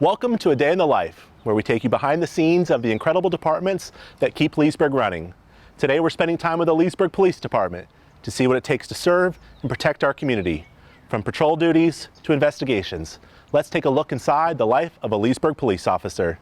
Welcome to A Day in the Life, where we take you behind the scenes of the incredible departments that keep Leesburg running. Today we're spending time with the Leesburg Police Department to see what it takes to serve and protect our community. From patrol duties to investigations, let's take a look inside the life of a Leesburg police officer.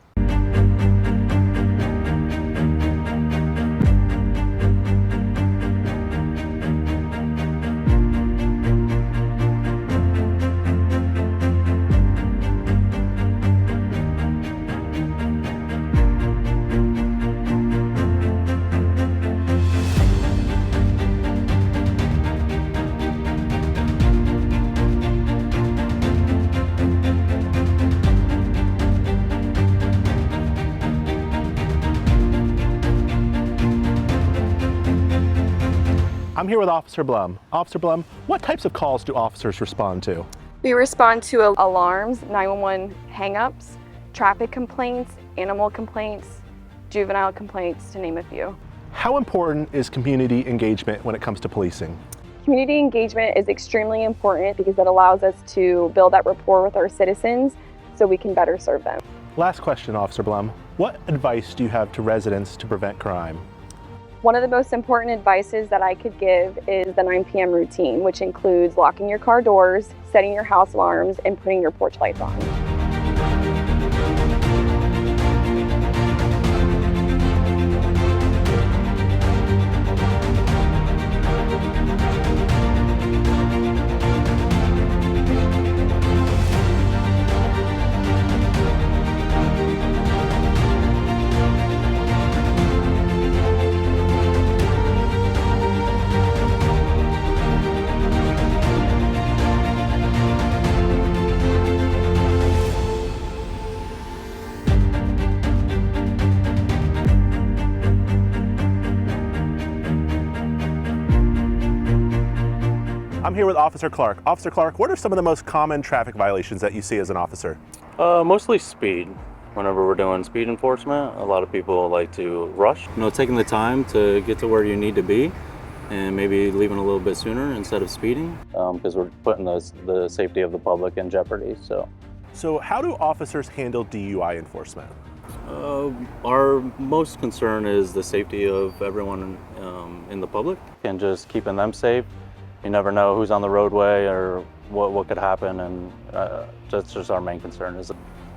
I'm here with Officer Blum. Officer Blum, what types of calls do officers respond to? We respond to alarms, 911 hang-ups, traffic complaints, animal complaints, juvenile complaints, to name a few. How important is community engagement when it comes to policing? Community engagement is extremely important because it allows us to build that rapport with our citizens so we can better serve them. Last question, Officer Blum. What advice do you have to residents to prevent crime? One of the most important advices that I could give is the 9 p.m. routine, which includes locking your car doors, setting your house alarms, and putting your porch lights on. I'm here with Officer Clark. Officer Clark, what are some of the most common traffic violations that you see as an officer? Mostly speed. Whenever we're doing speed enforcement, a lot of people like to rush. Taking the time to get to where you need to be and maybe leaving a little bit sooner instead of speeding because we're putting the safety of the public in jeopardy. So how do officers handle DUI enforcement? Our most concern is the safety of everyone in the public and just keeping them safe. You never know who's on the roadway or what could happen, and that's just our main concern.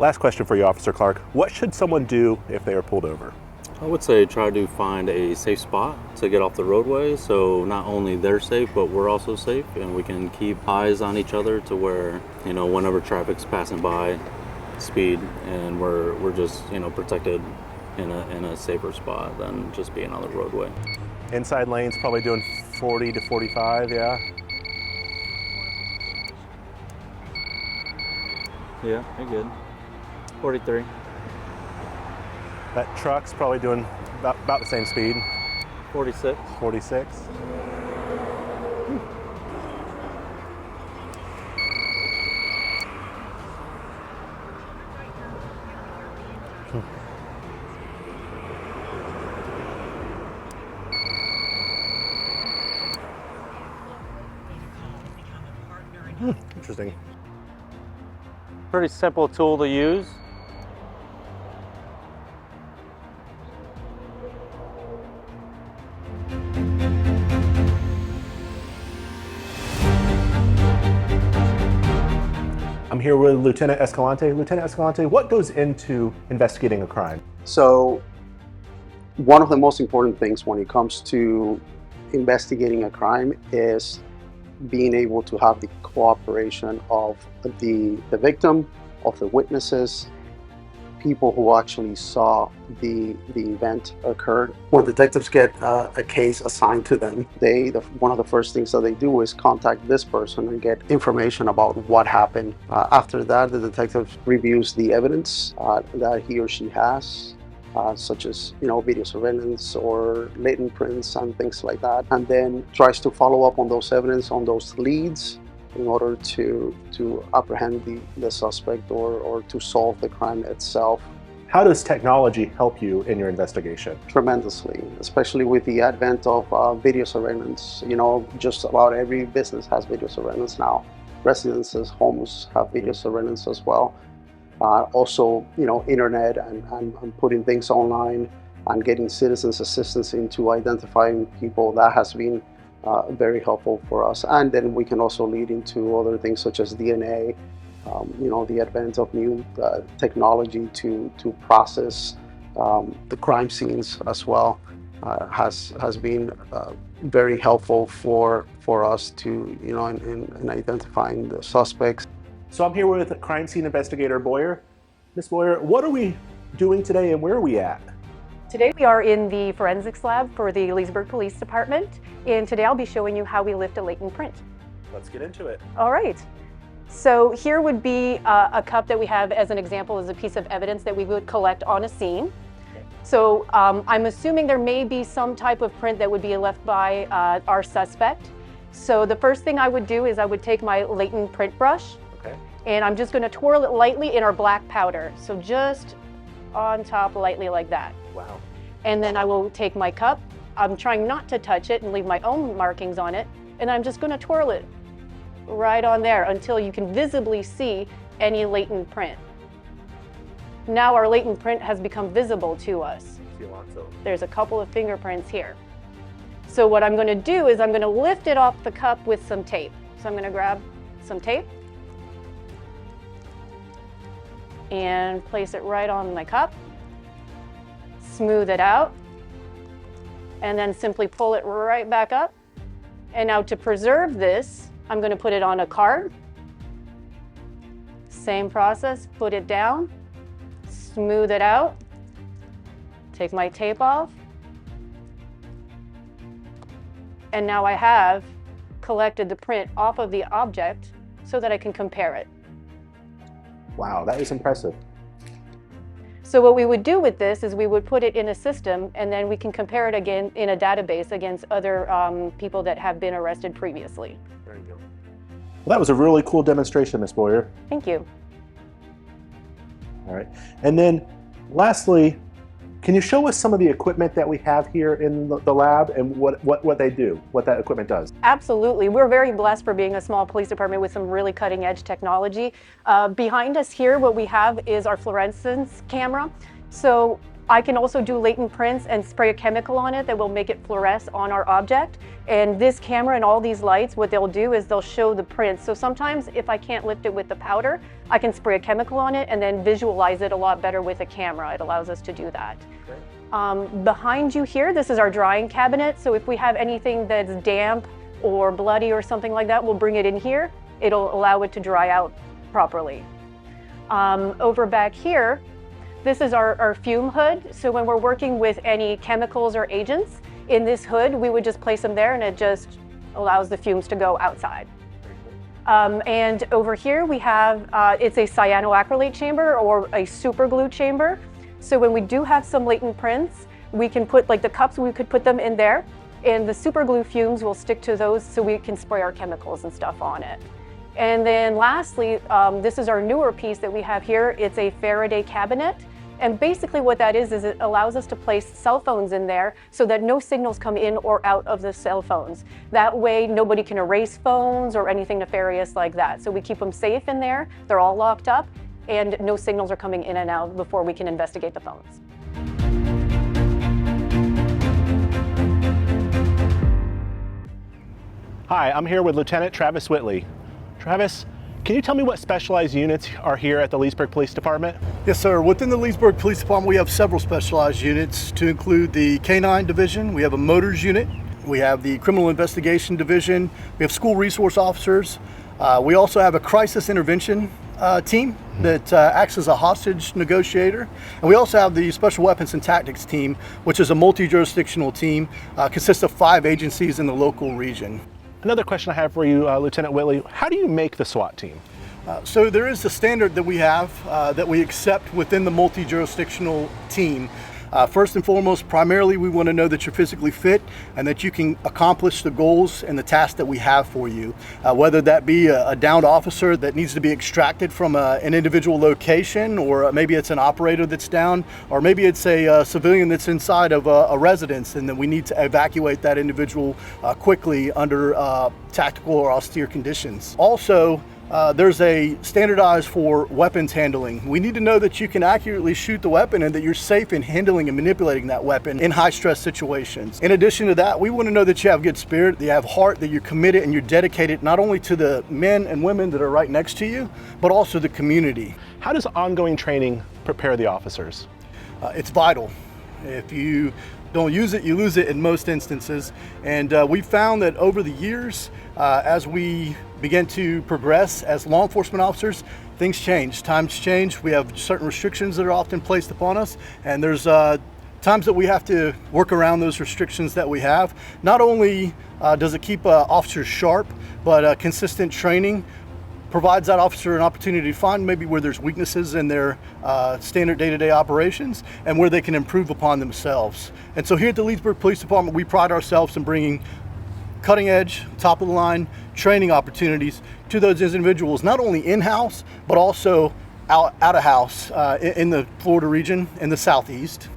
Last question for you, Officer Clark. What should someone do if they are pulled over? I would say try to find a safe spot to get off the roadway so not only they're safe, but we're also safe, and we can keep eyes on each other to where, whenever traffic's passing by, speed, and we're just, protected in a safer spot than just being on the roadway. Inside lanes probably doing 40 to 45, yeah? Yeah, you're good. 43. That truck's probably doing about the same speed. 46. 46. Interesting. Pretty simple tool to use. I'm here with Lieutenant Escalante. Lieutenant Escalante, what goes into investigating a crime? So, one of the most important things when it comes to investigating a crime is being able to have the cooperation of the victim, of the witnesses, people who actually saw the event occur. When detectives get a case assigned to them, one of the first things that they do is contact this person and get information about what happened. After that, the detective reviews the evidence that he or she has, such as video surveillance or latent prints and things like that, and then tries to follow up on those evidence, on those leads, in order to apprehend the suspect or to solve the crime itself. How does technology help you in your investigation? Tremendously, especially with the advent of video surveillance. Just about every business has video surveillance now. Residences, homes have video surveillance as well. Also, internet and putting things online and getting citizens assistance into identifying people. That has been very helpful for us. And then we can also lead into other things such as DNA, the advent of new technology to process the crime scenes as well has been very helpful for us to, in identifying the suspects. So I'm here with crime scene investigator Boyer. Ms. Boyer, what are we doing today and where are we at? Today we are in the forensics lab for the Leesburg Police Department, and today I'll be showing you how we lift a latent print. Let's get into it. All right. So here would be a cup that we have as an example as a piece of evidence that we would collect on a scene. So I'm assuming there may be some type of print that would be left by our suspect. So the first thing I would do is I would take my latent print brush, and I'm just going to twirl it lightly in our black powder. So just on top lightly like that. Wow. And then I will take my cup. I'm trying not to touch it and leave my own markings on it. And I'm just going to twirl it right on there until you can visibly see any latent print. Now our latent print has become visible to us. There's a couple of fingerprints here. So what I'm going to do is I'm going to lift it off the cup with some tape. So I'm going to grab some tape and place it right on my cup, smooth it out, and then simply pull it right back up. And now to preserve this, I'm going to put it on a card. Same process, put it down, smooth it out, take my tape off, and now I have collected the print off of the object so that I can compare it. Wow, that is impressive. So what we would do with this is we would put it in a system and then we can compare it again in a database against other people that have been arrested previously. There you go. Well, that was a really cool demonstration, Ms. Boyer. Thank you. All right. And then lastly, can you show us some of the equipment that we have here in the lab and what they do, what that equipment does? Absolutely. We're very blessed for being a small police department with some really cutting edge technology. Behind us here, what we have is our fluorescence camera. So I can also do latent prints and spray a chemical on it that will make it fluoresce on our object. And this camera and all these lights, what they'll do is they'll show the prints. So sometimes if I can't lift it with the powder, I can spray a chemical on it and then visualize it a lot better with a camera. It allows us to do that. Behind you here, this is our drying cabinet. So if we have anything that's damp or bloody or something like that, we'll bring it in here. It'll allow it to dry out properly. Over back here, this is our fume hood. So when we're working with any chemicals or agents in this hood, we would just place them there and it just allows the fumes to go outside. And over here we have, it's a cyanoacrylate chamber or a super glue chamber. So when we do have some latent prints, we can put, like the cups, we could put them in there and the super glue fumes will stick to those so we can spray our chemicals and stuff on it. And then lastly, this is our newer piece that we have here. It's a Faraday cabinet. And basically what that is it allows us to place cell phones in there so that no signals come in or out of the cell phones. That way nobody can erase phones or anything nefarious like that. So we keep them safe in there, they're all locked up, and no signals are coming in and out before we can investigate the phones. Hi, I'm here with Lieutenant Travis Whitley. Travis, can you tell me what specialized units are here at the Leesburg Police Department? Yes, sir. Within the Leesburg Police Department, we have several specialized units to include the K-9 Division, we have a Motors Unit, we have the Criminal Investigation Division, we have School Resource Officers, we also have a Crisis Intervention team that acts as a hostage negotiator, and we also have the Special Weapons and Tactics team, which is a multi-jurisdictional team, consists of 5 agencies in the local region. Another question I have for you, Lieutenant Whitley, how do you make the SWAT team? So there is a standard that we have that we accept within the multi-jurisdictional team. First and foremost, primarily we want to know that you're physically fit and that you can accomplish the goals and the tasks that we have for you. Whether that be a downed officer that needs to be extracted from an individual location, or maybe it's an operator that's down, or maybe it's a civilian that's inside of a residence and then we need to evacuate that individual quickly under tactical or austere conditions. Also, there's a standardized for weapons handling. We need to know that you can accurately shoot the weapon and that you're safe in handling and manipulating that weapon in high stress situations. In addition to that, we want to know that you have good spirit, that you have heart, that you're committed and you're dedicated not only to the men and women that are right next to you, but also the community. How does ongoing training prepare the officers? It's vital. If you don't use it, you lose it in most instances. And we found that over the years, as we begin to progress as law enforcement officers, things change, times change. We have certain restrictions that are often placed upon us, and there's times that we have to work around those restrictions that we have. Not only does it keep officers sharp, but consistent training provides that officer an opportunity to find maybe where there's weaknesses in their standard day-to-day operations and where they can improve upon themselves. And so here at the Leesburg Police Department, we pride ourselves in bringing cutting edge, top of the line training opportunities to those individuals, not only in-house, but also out of house in the Florida region, in the Southeast.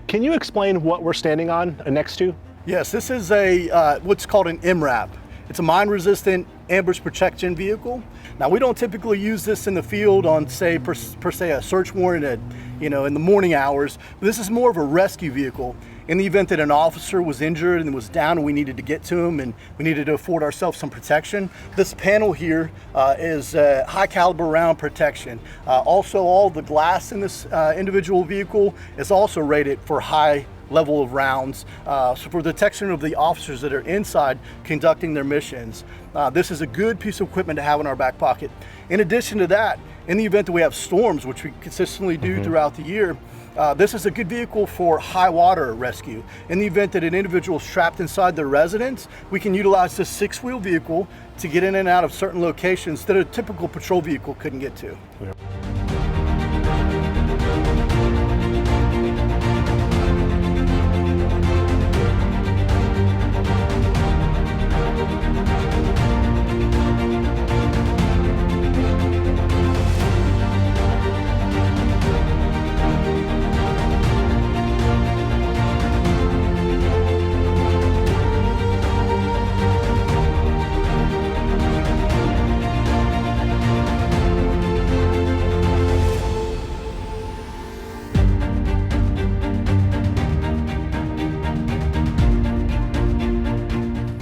Can you explain what we're standing on next to? Yes, this is a what's called an MRAP. It's a mine-resistant ambush protection vehicle. Now, we don't typically use this in the field on, say, per se, a search warrant at, in the morning hours. But this is more of a rescue vehicle. In the event that an officer was injured and was down and we needed to get to him and we needed to afford ourselves some protection, this panel here is high caliber round protection. Also, all the glass in this individual vehicle is also rated for high level of rounds, so for detection of the officers that are inside conducting their missions. This is a good piece of equipment to have in our back pocket. In addition to that, in the event that we have storms, which we consistently do throughout the year, this is a good vehicle for high water rescue. In the event that an individual is trapped inside their residence, we can utilize this 6-wheel vehicle to get in and out of certain locations that a typical patrol vehicle couldn't get to.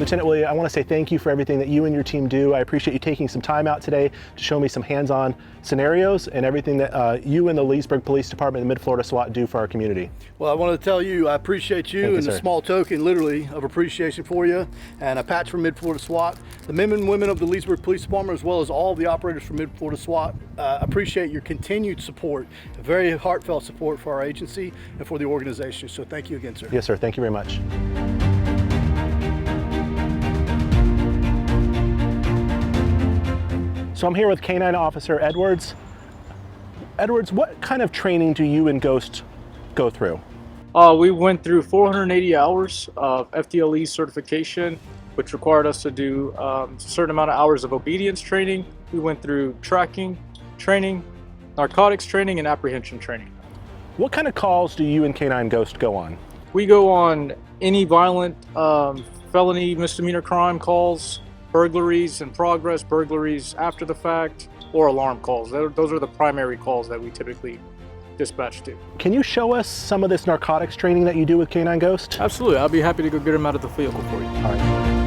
Lieutenant Willie, I want to say thank you for everything that you and your team do. I appreciate you taking some time out today to show me some hands-on scenarios and everything that you and the Leesburg Police Department and Mid-Florida SWAT do for our community. Well, I wanted to tell you I appreciate you, and sir. a small token, literally, of appreciation for you, and a patch from Mid-Florida SWAT. The men and women of the Leesburg Police Department, as well as all the operators from Mid-Florida SWAT, appreciate your continued support, very heartfelt support for our agency and for the organization. So thank you again, sir. Yes, sir. Thank you very much. So I'm here with K-9 Officer Edwards. Edwards, what kind of training do you and Ghost go through? We went through 480 hours of FDLE certification, which required us to do a certain amount of hours of obedience training. We went through tracking training, narcotics training, and apprehension training. What kind of calls do you and K-9 Ghost go on? We go on any violent felony misdemeanor crime calls, burglaries in progress, burglaries after the fact, or alarm calls. Those are the primary calls that we typically dispatch to. Can you show us some of this narcotics training that you do with K-9 Ghost? Absolutely. I'll be happy to go get them out of the vehicle for you. All right.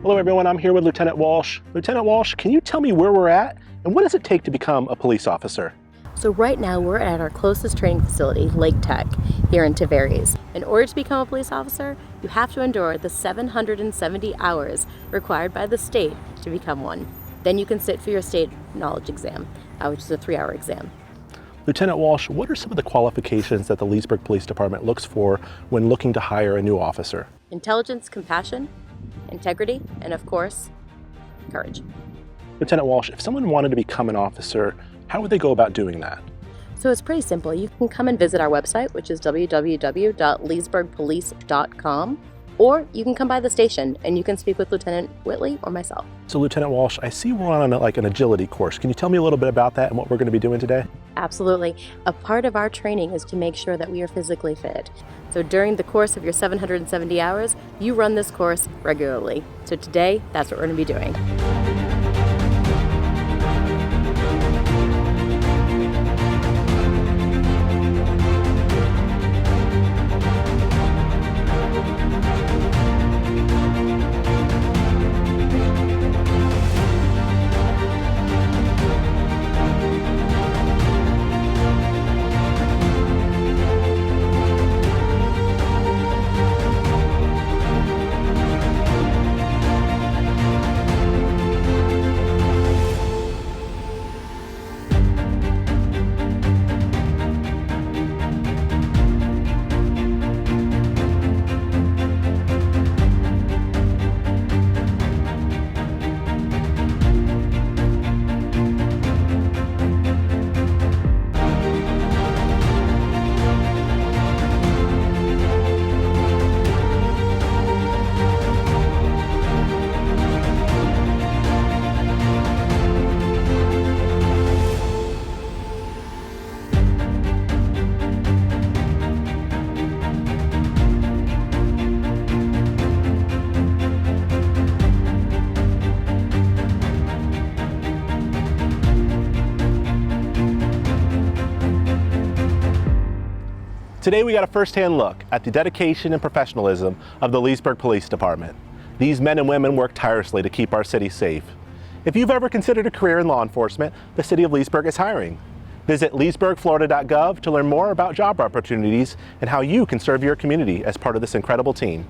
Hello everyone, I'm here with Lieutenant Walsh. Lieutenant Walsh, can you tell me where we're at And what does it take to become a police officer? So right now we're at our closest training facility, Lake Tech, here in Tavares. In order to become a police officer, you have to endure the 770 hours required by the state to become one. Then you can sit for your state knowledge exam, which is a 3-hour exam. Lieutenant Walsh, what are some of the qualifications that the Leesburg Police Department looks for when looking to hire a new officer? Intelligence, compassion, integrity, and of course, courage. Lieutenant Walsh, if someone wanted to become an officer, how would they go about doing that? So it's pretty simple. You can come and visit our website, which is www.leesburgpolice.com, or you can come by the station and you can speak with Lieutenant Whitley or myself. So Lieutenant Walsh, I see we're on an agility course. Can you tell me a little bit about that and what we're going to be doing today? Absolutely. A part of our training is to make sure that we are physically fit. So during the course of your 770 hours, you run this course regularly. So today, that's what we're going to be doing. Today we got a first-hand look at the dedication and professionalism of the Leesburg Police Department. These men and women work tirelessly to keep our city safe. If you've ever considered a career in law enforcement, the city of Leesburg is hiring. Visit leesburgflorida.gov to learn more about job opportunities and how you can serve your community as part of this incredible team.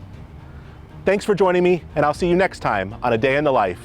Thanks for joining me, and I'll see you next time on A Day in the Life.